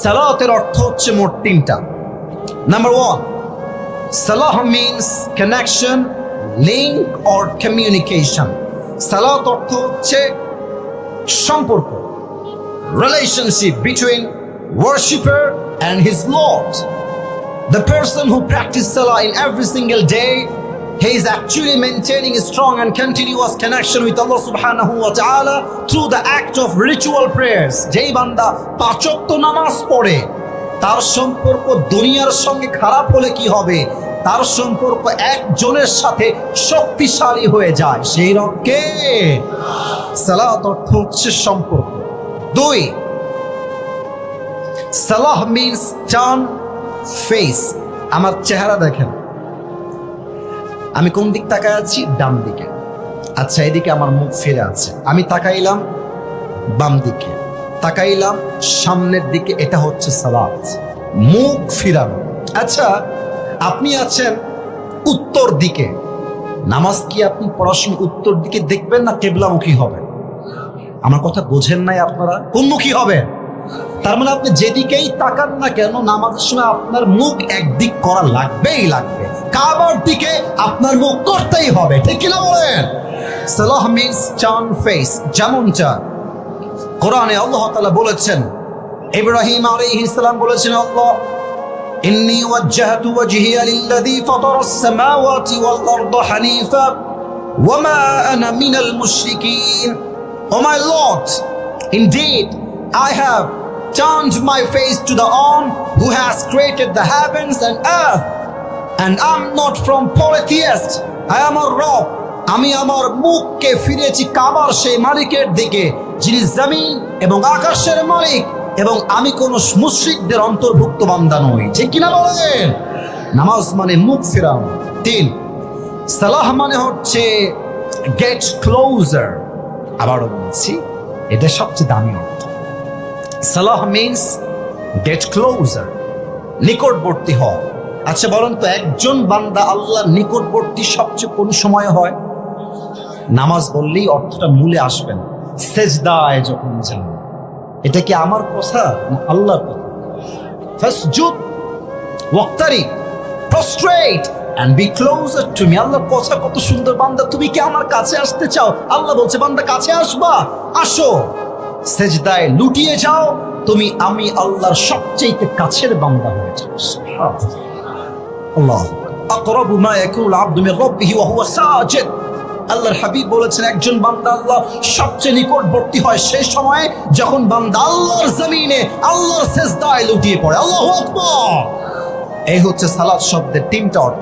সালাতের অর্থ হচ্ছে মোট তিনটা। Number one, Salah means connection, link or communication. সালাত অর্থ হচ্ছে সম্পর্ক, relationship between worshipper and his Lord. The person who practices salah in every single day, he is actually maintaining a strong and continuous connection with Allah subhanahu wa ta'ala through the act of ritual prayers. যেই বান্দা পাঁচ ওয়াক্ত নামাজ পড়ে, তার সম্পর্ক দুনিয়ার সঙ্গে খারাপ হলে কি হবে, তার সম্পর্ক একজনের সাথে শক্তিশালী হয়ে যায়। সেই রকমকে সালাত অর্থ হচ্ছে সম্পর্ক। দুই, সালাহ মিনস টার্ন ফেস। আমার চেহারা দেখেন, আমি কোন দিক তাকায় আছি? ডান দিকে। আচ্ছা, এদিকে আমার মুখ ফিরে আছে, আমি তাকাইলাম বাম দিকে, তাকাইলাম সামনের দিকে, এটা হচ্ছে সালাত, মুখ ফিরানো। আচ্ছা, আপনি আছেন উত্তর দিকে, নামাজ কি আপনি পড়াশোনা উত্তর দিকে দেখবেন না কেবলামুখী হবেন? আমার কথা বোঝেন নাই আপনারা? কোনমুখী হবেন? তার মানে আপনি যেদিকেই তাকান না কেন, নামাজের সময় আপনার মুখ একদিক করা লাগবেই লাগবে, কাবার দিকে আপনার মুখ করতেই হবে, ঠিক কিনা বলেন? সালাহ মিনস টার্ন ফেস। যেমনটা কোরআনে আল্লাহ তাআলা বলেছেন, ইব্রাহিম আলাইহিস সালাম বলেছেন, আল্লাহ ইন্নী ওয়াজ্জাহতু ওয়াজহিয়া লিল্লাযী ফাতারাস সামাওয়াতি ওয়াল আরদা হানিফা ওয়া মা আনা মিনাল মুশরিকিন। O my lord, indeed I have turned my face to the one who has created the heavens and earth, and I'm not from polytheists. I am a Rob. আমি আমার মুখকে ফিরেছি কাবার সেই মালিকের দিকে যিনি জমিন এবং আকাশের মালিক, এবং আমি কোন মুশরিকদের অন্তর্ভুক্ত বান্দা নই, ঠিক কিনা বলেন? নামাজ মানে মুখ ফিরানো। তিন, সালাহ মানে হচ্ছে গেট ক্লোজার। আবারও বলছি, এটা সবচেয়ে দামি অর্থ। সালাহ মিনস গেট ক্লোজার, নিকটবর্তী হওয়া। আচ্ছা বলেন তো, একজন বান্দা আল্লাহর নিকটবর্তী সবচেয়ে কোন সময় হয়? নামাজ বললেই অর্থটা মূলে আসবেন, সেজদায় যখন যান। এটা কি আমার কথা না আল্লাহর কথা? ফাসজুদ ওয়াক্তারিব, prostate and be closer to me. আল্লাহর কথা কত সুন্দর, বান্দা তুমি কি আমার কাছে আসতে চাও? আল্লাহ বলছে, বান্দা কাছে আসবা, আসো, সেজদায় লুটিয়ে যাও, তুমি আমি আল্লাহর সবচেয়ে কাছের বান্দা হয়ে যাও। আল্লাহ আকরাবু মা ইয়াকুলু আবদু মির রাব্বিহি ওয়া হুয়া সাজিদ। আল্লাহর হাবিব বলেছেন, একজন বান্দা আল্লাহ সবচেয়ে নিকটবর্তী হয় সেই সময় যখন বান্দা আল্লাহর জমিনে আল্লাহর সেজদায় লুটিয়ে পড়ে। আল্লাহু আকবার। এই হচ্ছে সালাত শব্দের তিনটা অর্থ।